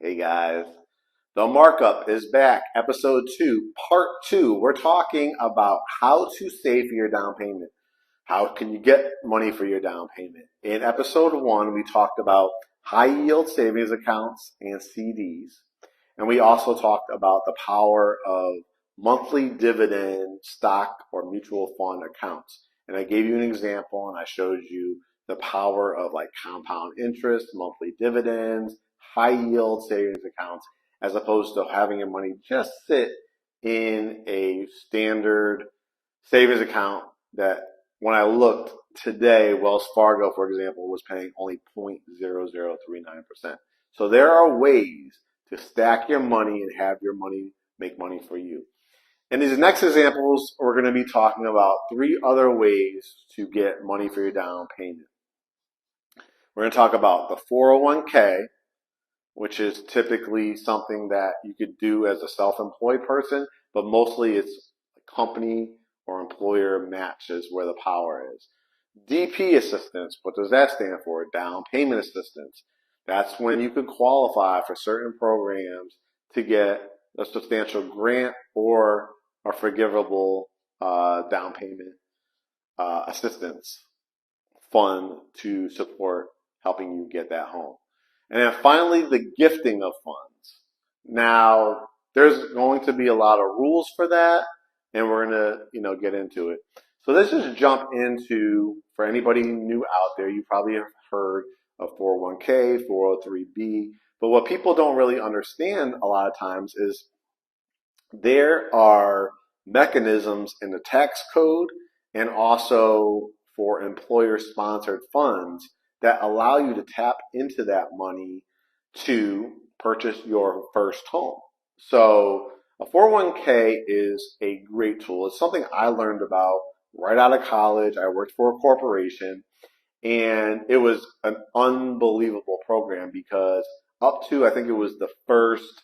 Hey guys, the markup is back. Episode 2, part 2. We're talking about how to save for your down payment. How can you get money for your down payment? In episode 1, we talked about high yield savings accounts and CDs. And we also talked about the power of monthly dividend stock or mutual fund accounts. And I gave you an example and I showed you the power of like compound interest, monthly dividends, high yield savings accounts, as opposed to having your money just sit in a standard savings account that when I looked today, Wells Fargo, for example, was paying only 0.0039%. So there are ways to stack your money and have your money make money for you. In these next examples, we're going to be talking about 3 other ways to get money for your down payment. We're going to talk about the 401k, which is typically something that you could do as a self-employed person, but mostly it's a company or employer matches where the power is. DP assistance, what does that stand for? Down payment assistance. That's when you could qualify for certain programs to get a substantial grant or a forgivable down payment assistance fund to support helping you get that home. And then finally, the gifting of funds. Now, there's going to be a lot of rules for that, and we're going to, get into it. So let's just jump into, for anybody new out there, you probably have heard of 401k, 403b, but what people don't really understand a lot of times is there are mechanisms in the tax code and also for employer-sponsored funds that allow you to tap into that money to purchase your first home. So a 401k is a great tool. It's something I learned about right out of college. I worked for a corporation, and it was an unbelievable program because up to, I think it was the first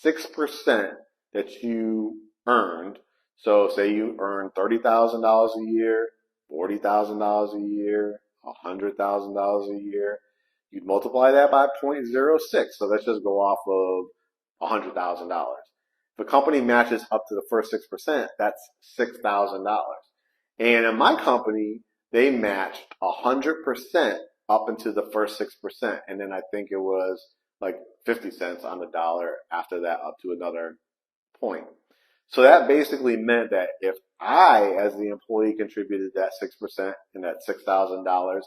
6% that you earned. So say you earn $30,000 a year, $40,000 a year, $100,000 a year. You'd multiply that by 0.06. So let's just go off of $100,000. If a company matches up to the first 6%, that's $6,000. And in my company, they matched 100% up into the first 6%. And then I think it was like 50 cents on the dollar after that up to another point. So that basically meant that if I, as the employee, contributed that 6% and that $6,000,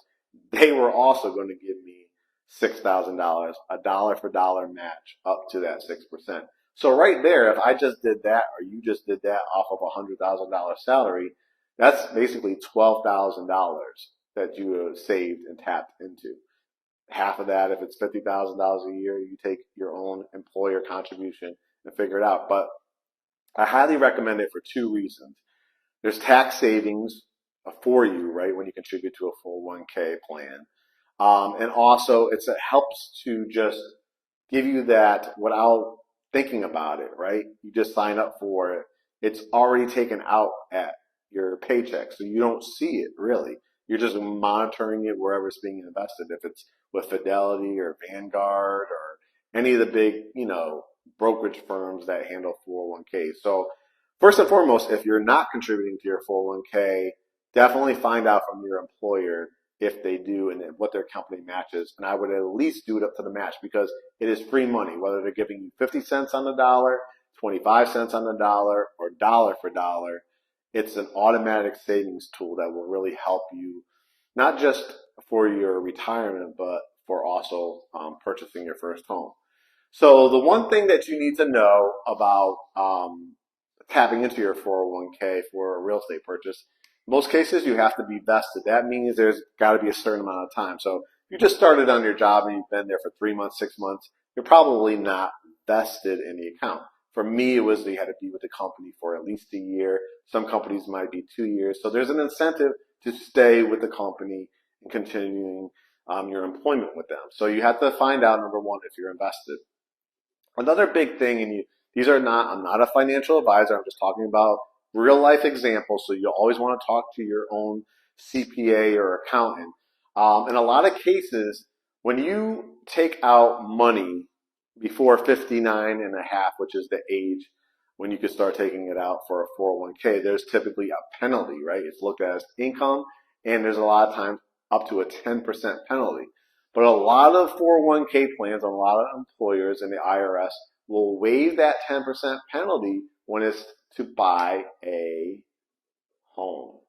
they were also going to give me $6,000, a dollar for dollar match up to that 6%. So right there, if I just did that or you just did that off of a $100,000 salary, that's basically $12,000 that you have saved and tapped into. Half of that, if it's $50,000 a year, you take your own employer contribution and figure it out. But I highly recommend it for 2 reasons. There's tax savings for you, right, when you contribute to a 401k plan. And also it helps to just give you that without thinking about it, right? You just sign up for it. It's already taken out at your paycheck, so you don't see it really. You're just monitoring it wherever it's being invested, if it's with Fidelity or Vanguard or any of the big, brokerage firms that handle 401k. So first and foremost, if you're not contributing to your 401k, definitely find out from your employer if they do and what their company matches. And I would at least do it up to the match because it is free money, whether they're giving you 50 cents on the dollar, 25 cents on the dollar, or dollar for dollar. It's an automatic savings tool that will really help you, not just for your retirement, but for also purchasing your first home. So the one thing that you need to know about tapping into your 401k for a real estate purchase, in most cases you have to be vested. That means there's got to be a certain amount of time. So if you just started on your job and you've been there for 3 months, 6 months, you're probably not vested in the account. For me, it was you had to be with the company for at least a year. Some companies might be 2 years. So there's an incentive to stay with the company and continuing your employment with them. So you have to find out, number one, if you're invested. Another big thing, and I'm not a financial advisor. I'm just talking about real life examples. So you always want to talk to your own CPA or accountant. In a lot of cases, when you take out money before 59 and a half, which is the age when you can start taking it out for a 401k, there's typically a penalty, right? It's looked at as income, and there's a lot of times up to a 10% penalty. But a lot of 401k plans, a lot of employers and the IRS will waive that 10% penalty when it's to buy a home.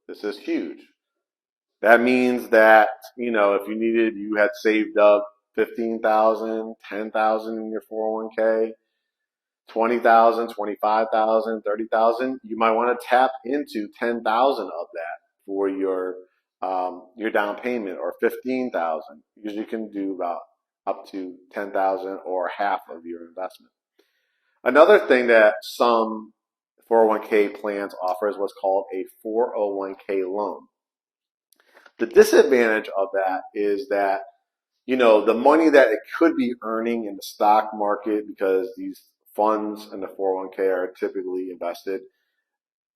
This is huge. That means that, if you had saved up 15,000, 10,000 in your 401k, 20,000, 25,000, 30,000, you might want to tap into 10,000 of that for your down payment, or 15,000. Usually you can do about up to 10,000 or half of your investment. Another thing that some 401k plans offer is what's called a 401k loan. The disadvantage of that is that, the money that it could be earning in the stock market, because these funds in the 401k are typically invested.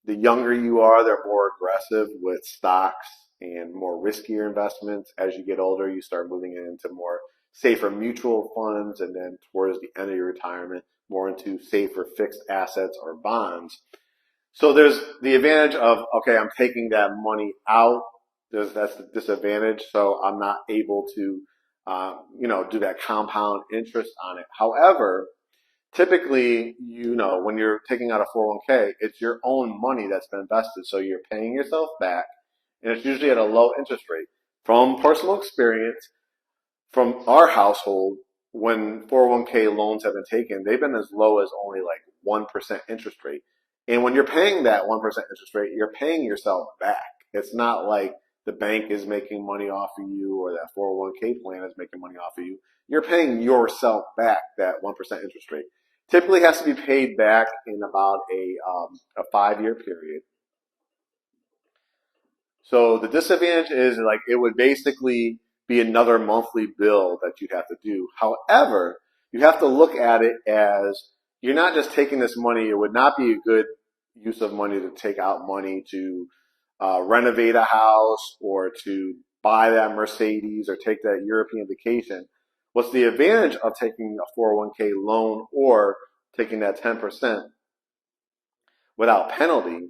The younger you are, they're more aggressive with stocks and more riskier investments. As you get older, you start moving into more safer mutual funds, and then towards the end of your retirement, more into safer fixed assets or bonds. So there's the advantage of, okay, I'm taking that money out. That's the disadvantage. So I'm not able to, do that compound interest on it. However, typically, when you're taking out a 401k, it's your own money that's been invested. So you're paying yourself back, and it's usually at a low interest rate. From personal experience, from our household, when 401k loans have been taken, they've been as low as only like 1% interest rate. And when you're paying that 1% interest rate, you're paying yourself back. It's not like the bank is making money off of you, or that 401k plan is making money off of you. You're paying yourself back that 1% interest rate. Typically has to be paid back in about a 5-year period. So the disadvantage is, like, it would basically be another monthly bill that you'd have to do. However, you have to look at it as, you're not just taking this money. It would not be a good use of money to take out money to renovate a house, or to buy that Mercedes, or take that European vacation. What's the advantage of taking a 401k loan or taking that 10% without penalty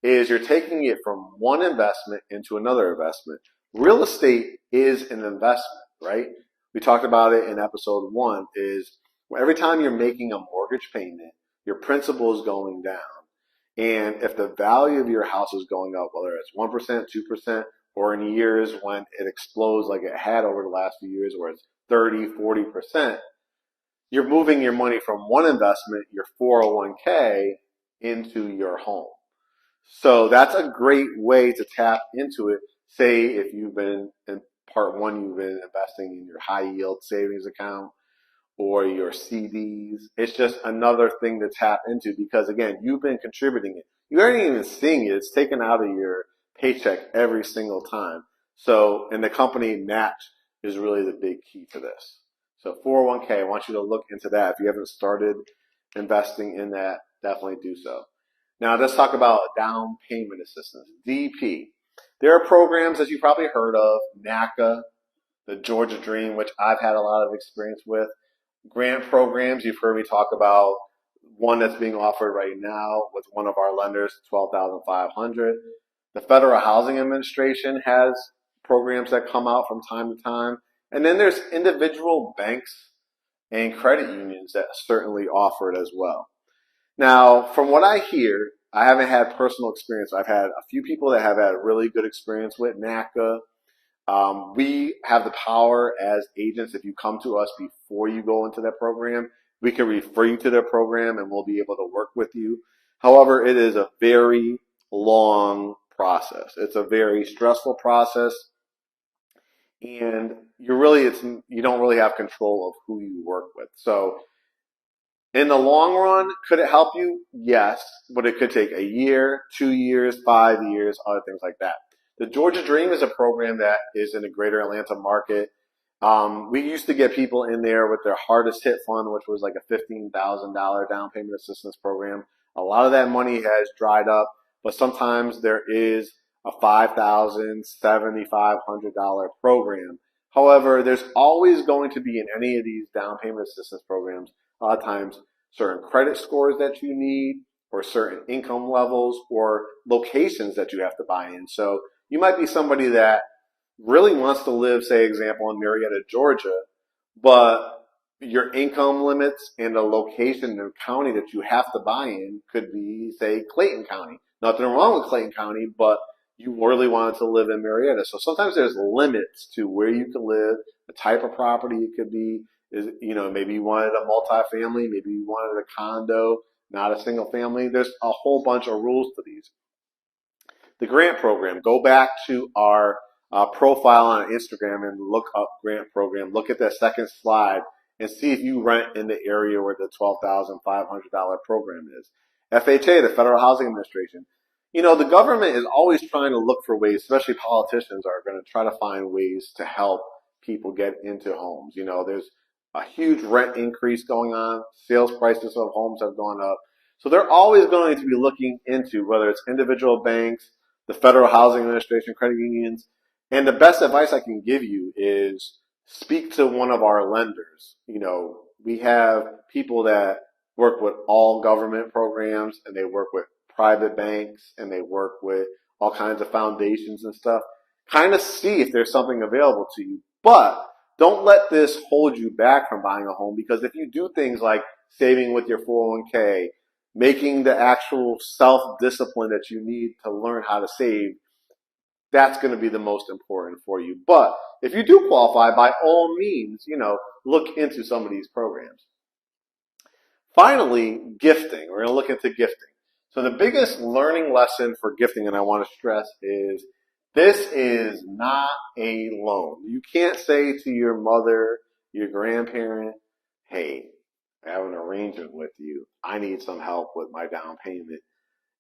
is you're taking it from one investment into another investment. Real estate is an investment, right? We talked about it in episode 1, is every time you're making a mortgage payment, your principal is going down. And if the value of your house is going up, whether it's 1%, 2%, or in years when it explodes like it had over the last few years, where it's 30, 40%, you're moving your money from one investment, your 401k, into your home. So that's a great way to tap into it. Say if you've been in part 1, you've been investing in your high yield savings account or your CDs. It's just another thing to tap into, because again, you've been contributing it. You aren't even seeing it. It's taken out of your paycheck every single time. So, and the company match is really the big key to this. So 401k, I want you to look into that. If you haven't started investing in that, definitely do so. Now let's talk about down payment assistance, DP. There are programs that you probably heard of, NACA, the Georgia Dream, which I've had a lot of experience with. Grant programs, you've heard me talk about one that's being offered right now with one of our lenders, $12,500. The Federal Housing Administration has programs that come out from time to time. And then there's individual banks and credit unions that certainly offer it as well. Now, from what I hear, I haven't had personal experience. I've had a few people that have had a really good experience with NACA. We have the power as agents, if you come to us before you go into that program, we can refer you to their program and we'll be able to work with you. However, it is a very long process. It's a very stressful process, and you don't really have control of who you work with. So in the long run, could it help you? Yes, but it could take a year, 2 years, 5 years, other things like that. The Georgia Dream is a program that is in the greater Atlanta market. We used to get people in there with their hardest hit fund, which was like a $15,000 down payment assistance program. A lot of that money has dried up, but sometimes there is a $5,000, $7,500 program. However, there's always going to be in any of these down payment assistance programs, a lot of times, certain credit scores that you need, or certain income levels, or locations that you have to buy in. So you might be somebody that really wants to live, say, example, in Marietta, Georgia, but your income limits and the location and county that you have to buy in could be, say, Clayton County. Nothing wrong with Clayton County, but you really wanted to live in Marietta. So sometimes there's limits to where you can live, the type of property it could be. Is, maybe you wanted a multifamily, maybe you wanted a condo, not a single family. There's a whole bunch of rules to these. The grant program, go back to our profile on Instagram and look up grant program. Look at that second slide and see if you rent in the area where the $12,500 program is. FHA, the Federal Housing Administration. The government is always trying to look for ways, especially politicians are going to try to find ways to help people get into homes. There's a huge rent increase going on. Sales prices of homes have gone up. So they're always going to be looking into whether it's individual banks, the Federal Housing Administration, credit unions. And the best advice I can give you is speak to one of our lenders. We have people that work with all government programs, and they work with private banks, and they work with all kinds of foundations and stuff. Kind of see if there's something available to you. But don't let this hold you back from buying a home, because if you do things like saving with your 401k, making the actual self-discipline that you need to learn how to save, that's going to be the most important for you. But if you do qualify, by all means, look into some of these programs. Finally, gifting. We're going to look into gifting. So the biggest learning lesson for gifting, and I want to stress, is this is not a loan. You can't say to your mother, your grandparent, hey, I have an arrangement with you. I need some help with my down payment.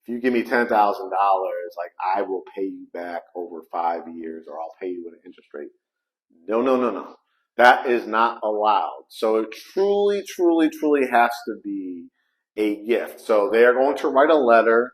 If you give me $10,000, like, I will pay you back over 5 years, or I'll pay you with an interest rate. No. That is not allowed. So it truly, truly, truly has to be a gift. So they are going to write a letter.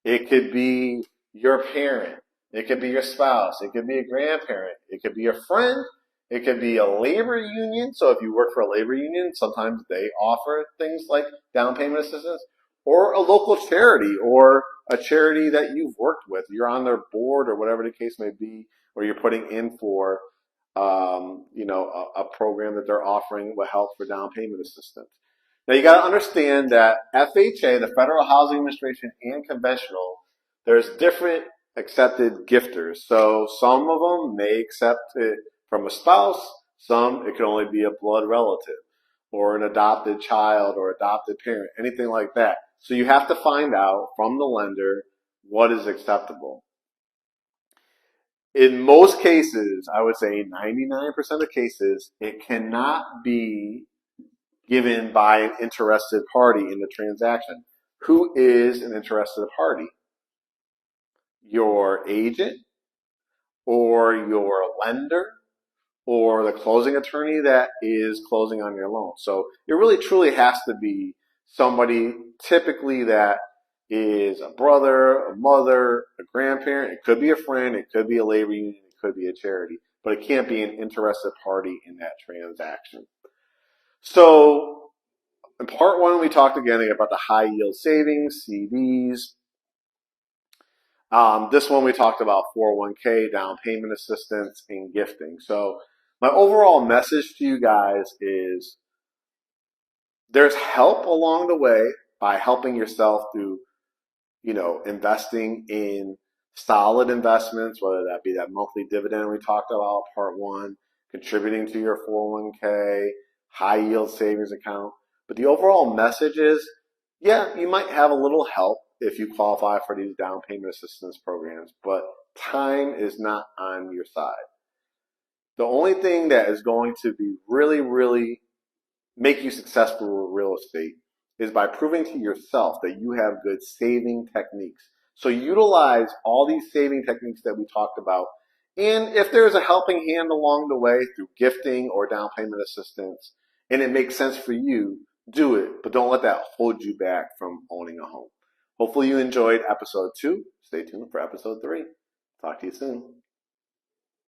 It could be your parent. It could be your spouse. It could be a grandparent. It could be a friend. It could be a labor union. So if you work for a labor union, sometimes they offer things like down payment assistance, or a local charity, or a charity that you've worked with. You're on their board, or whatever the case may be, or you're putting in for, a program that they're offering with help for down payment assistance. Now you got to understand that FHA, the Federal Housing Administration, and conventional, there's different accepted gifters. So some of them may accept it from a spouse. Some, it can only be a blood relative, or an adopted child, or adopted parent, anything like that. So you have to find out from the lender what is acceptable. In most cases, I would say 99% of cases, it cannot be given by an interested party in the transaction. Who is an interested party? Your agent, or your lender, or the closing attorney that is closing on your loan. So it really truly has to be somebody typically that is a brother, a mother, a grandparent. It could be a friend. It could be a labor union. It could be a charity. But it can't be an interested party in that transaction. So in part one, we talked again about the high yield savings, CDs. This one we talked about 401k, down payment assistance, and gifting. So my overall message to you guys is there's help along the way by helping yourself through, investing in solid investments, whether that be that monthly dividend we talked about, part one, contributing to your 401k, high yield savings account. But the overall message is, yeah, you might have a little help if you qualify for these down payment assistance programs, but time is not on your side. The only thing that is going to be really, really make you successful with real estate is by proving to yourself that you have good saving techniques. So utilize all these saving techniques that we talked about. And if there's a helping hand along the way through gifting or down payment assistance, and it makes sense for you, do it. But don't let that hold you back from owning a home. Hopefully you enjoyed episode 2. Stay tuned for episode 3. Talk to you soon.